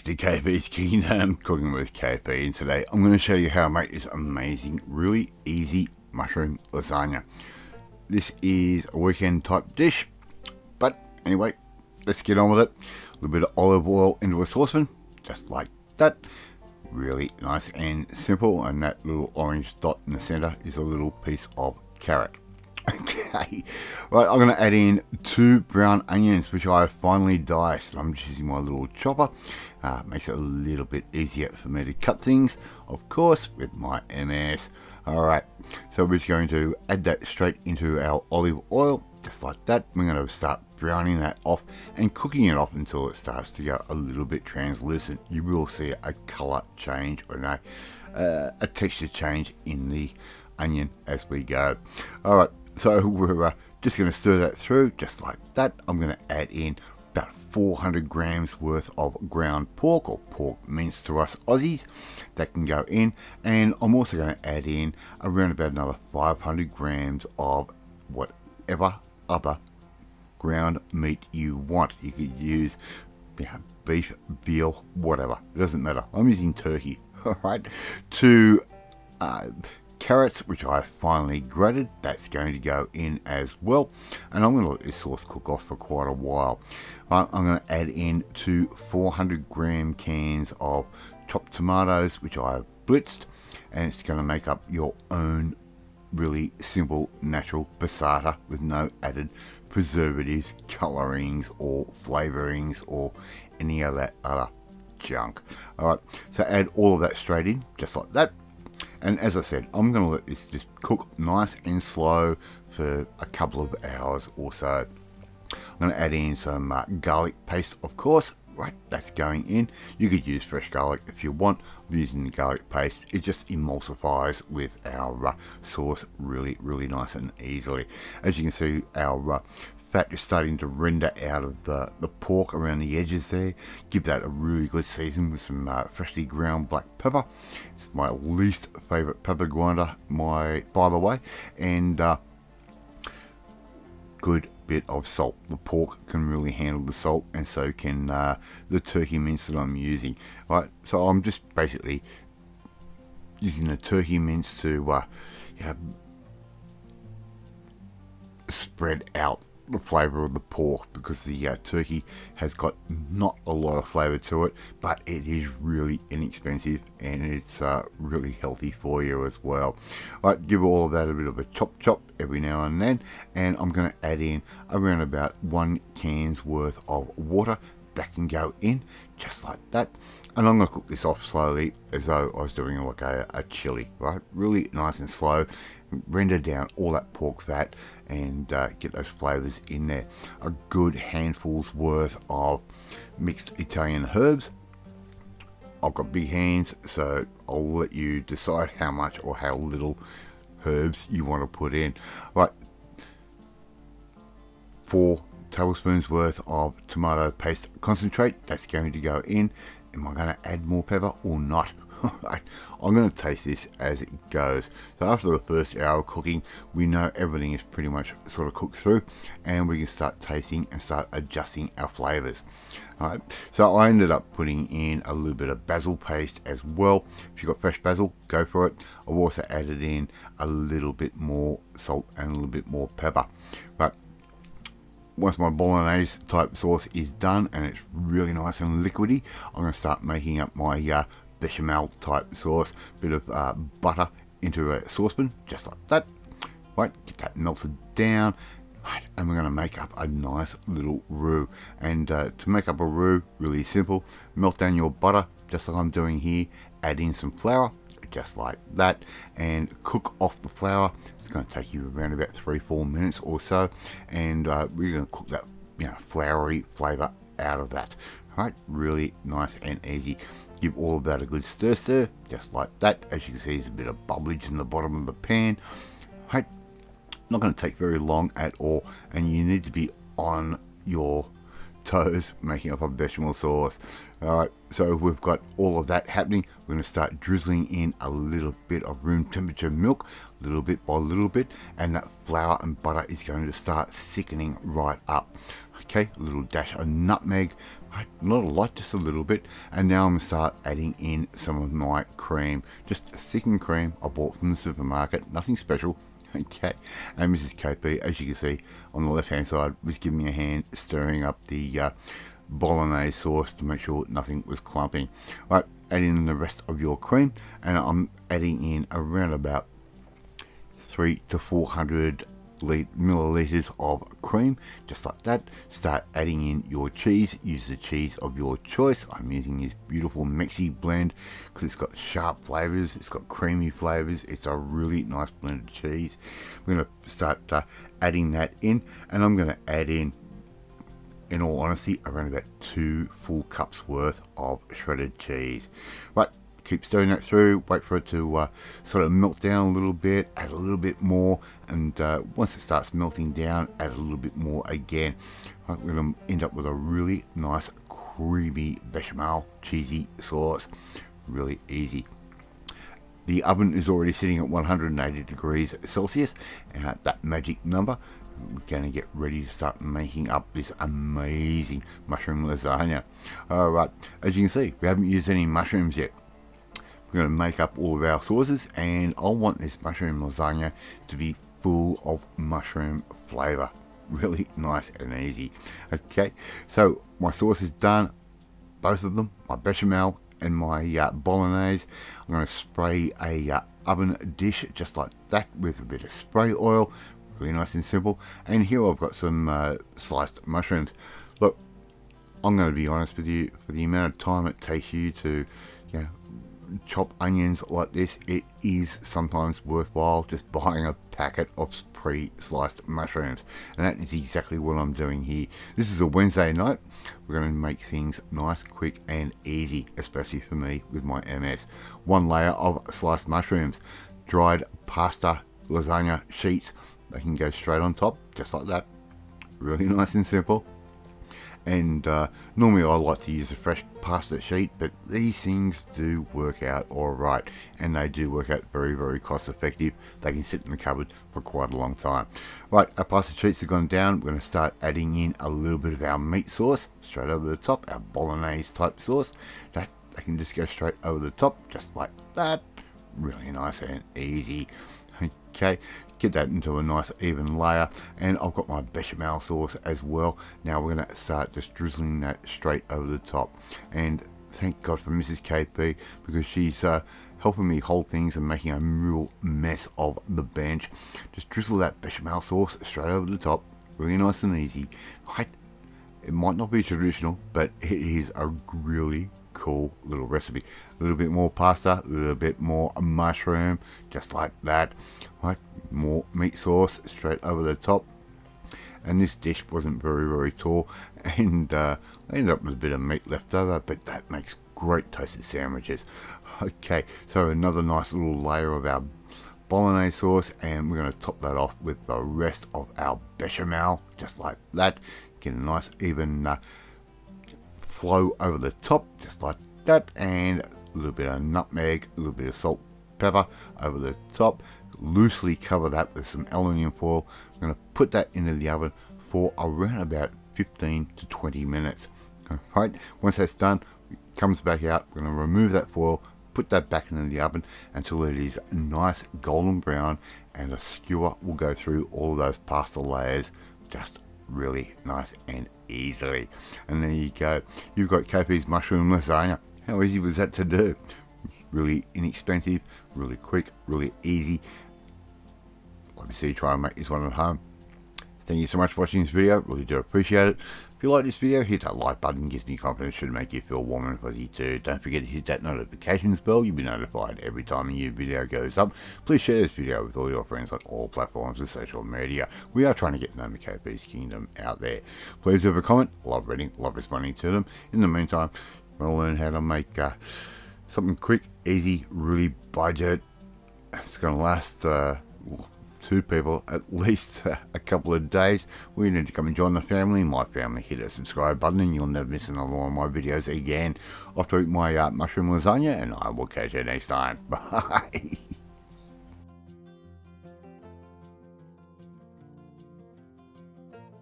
back to KP's Kingdom, cooking with KP, and today I'm going to show you how to make this amazing, really easy mushroom lasagna. This is a weekend type dish, but anyway, let's get on with it. A little bit of olive oil into a saucepan, just like that. Really nice and simple, and that little orange dot in the center is a little piece of carrot. Okay, right, I'm going to add in 2 brown onions, which I finely diced. I'm just using my little chopper. Makes it a little bit easier for me to cut things, of course, with my MS. Alright, so we're just going to add that straight into our olive oil, just like that. We're going to start browning that off and cooking it off until it starts to go a little bit translucent. You will see a color change, or no, a texture change in the onion as we go. Alright, so we're just going to stir that through just like that. I'm going to add in about 400 grams worth of ground pork, or pork minced to us Aussies. That can go in, and I'm also going to add in around about another 500 grams of whatever other ground meat you want. You could use beef, veal, whatever, it doesn't matter. I'm using turkey. Alright, 2 carrots, which I finally grated, that's going to go in as well, and I'm going to let this sauce cook off for quite a while. I'm going to add in 2 400 gram cans of chopped tomatoes, which I have blitzed, and it's going to make up your own really simple natural passata with no added preservatives, colorings, or flavorings, or any of that other junk. Alright, so add all of that straight in, just like that. And as I said, I'm going to let this just cook nice and slow for a couple of hours or so. I'm going to add in some garlic paste, of course. Right, that's going in. You could use fresh garlic if you want. I'm using the garlic paste. It just emulsifies with our sauce really nice and easily. As you can see, our fat is starting to render out of the pork around the edges there. Give that a really good season with some freshly ground black pepper. It's my least favorite pepper grinder, by the way, and good bit of salt. The pork can really handle the salt, and so can the turkey mince that I'm using. Right, so I'm just basically using the turkey mince to spread out the flavor of the pork, because the turkey has got not a lot of flavor to it, but it is really inexpensive, and it's really healthy for you as well. Right, give all of that a bit of a chop every now and then, and I'm going to add in around about 1 can's worth of water. That can go in just like that, and I'm going to cook this off slowly as though I was doing like a chili. Right, really nice and slow. Render down all that pork fat and get those flavors in there. A good handful's worth of mixed Italian herbs. I've got big hands, so I'll let you decide how much or how little herbs you want to put in. Right, 4 tablespoons worth of tomato paste concentrate, that's going to go in. Am I going to add more pepper or not? I'm going to taste this as it goes. So after the first hour of cooking, we know everything is pretty much sort of cooked through, and we can start tasting and start adjusting our flavors. Alright, so I ended up putting in a little bit of basil paste as well. If you've got fresh basil, go for it. I've also added in a little bit more salt and a little bit more pepper. But once my bolognese type sauce is done and it's really nice and liquidy, I'm going to start making up my bechamel type sauce. Bit of butter into a saucepan, just like that. Right, get that melted down. Right, and we're going to make up a nice little roux. And to make up a roux, really simple. Melt down your butter, just like I'm doing here. Add in some flour, just like that, and cook off the flour. It's going to take you around about 3-4 minutes or so, and we're going to cook that floury flavor out of that. Right, really nice and easy. Give all of that a good stir, just like that. As you can see, there's a bit of bubblage in the bottom of the pan. Right, not going to take very long at all, and you need to be on your toes making up a bechamel sauce. Alright, so we've got all of that happening. We're going to start drizzling in a little bit of room temperature milk, little bit by little bit, and that flour and butter is going to start thickening right up. Okay, a little dash of nutmeg. Right, not a lot, just a little bit. And now I'm going to start adding in some of my cream, just thickened cream I bought from the supermarket, nothing special. Okay, and Mrs. KP, as you can see on the left hand side, was giving me a hand stirring up the bolognese sauce to make sure nothing was clumping. Right, add in the rest of your cream, and I'm adding in around about 300 to 400 milliliters of cream, just like that. Start adding in your cheese. Use the cheese of your choice. I'm using this beautiful Mexi blend because it's got sharp flavors, it's got creamy flavors, it's a really nice blended cheese. We're going to start adding that in, and I'm going to add in all honesty, around about 2 full cups worth of shredded cheese. Right, keep stirring that through, wait for it to sort of melt down a little bit, add a little bit more, and once it starts melting down, add a little bit more again. Right, we're going to end up with a really nice creamy bechamel cheesy sauce. Really easy. The oven is already sitting at 180 degrees Celsius, and at that magic number we're going to get ready to start making up this amazing mushroom lasagna. Alright, as you can see, we haven't used any mushrooms yet. We're going to make up all of our sauces, and I want this mushroom lasagna to be full of mushroom flavor. Really nice and easy. Okay, so my sauce is done, both of them, my bechamel and my bolognese. I'm going to spray a oven dish just like that with a bit of spray oil. Really nice and simple. And here I've got some sliced mushrooms. Look, I'm going to be honest with you, for the amount of time it takes you to chop onions like this, it is sometimes worthwhile just buying a packet of pre-sliced mushrooms, and that is exactly what I'm doing here. This is a Wednesday night. We're going to make things nice, quick and easy, especially for me with my MS. 1 layer of sliced mushrooms, dried pasta lasagna sheets. They can go straight on top, just like that. Really nice and simple. And normally I like to use a fresh pasta sheet, but these things do work out alright, and they do work out very, very cost effective. They can sit in the cupboard for quite a long time. Right, our pasta sheets have gone down. We're going to start adding in a little bit of our meat sauce straight over the top, our bolognese type sauce. That they can just go straight over the top, just like that. Really nice and easy. Okay, get that into a nice even layer, and I've got my bechamel sauce as well. Now we're going to start just drizzling that straight over the top, and thank God for Mrs. KP, because she's helping me hold things and making a real mess of the bench. Just drizzle that bechamel sauce straight over the top, really nice and easy. It might not be traditional, but it is a really cool little recipe. A little bit more pasta, a little bit more mushroom, just like that. Right, more meat sauce straight over the top. And this dish wasn't very, very tall, and I ended up with a bit of meat left over, but that makes great toasted sandwiches. Okay, so another nice little layer of our bolognese sauce, and we're going to top that off with the rest of our bechamel, just like that. Get a nice even flow over the top, just like that, and a little bit of nutmeg, a little bit of salt, pepper over the top. Loosely cover that with some aluminium foil. I'm going to put that into the oven for around about 15 to 20 minutes. Alright, once that's done, it comes back out. We're going to remove that foil, put that back into the oven until it is nice golden brown, and a skewer will go through all of those pasta layers just really nice and easily. And there you go, you've got KP's mushroom lasagna. How easy was that to do? Really inexpensive, really quick, really easy. Obviously try and make this one at home. Thank you so much for watching this video, really do appreciate it. If you like this video, hit that like button, gives me confidence, should make you feel warm and fuzzy too. Don't forget to hit that notifications bell, you'll be notified every time a new video goes up. Please share this video with all your friends on all platforms of social media. We are trying to get known to KP's Kingdom out there. Please leave a comment, love reading, love responding to them. In the meantime, you want to learn how to make something quick, easy, really budget. It's going to last 2 people at least a couple of days. We need to come and join the family. My family, hit that subscribe button and you'll never miss another one of my videos again. Off to eat my mushroom lasagna, and I will catch you next time. Bye.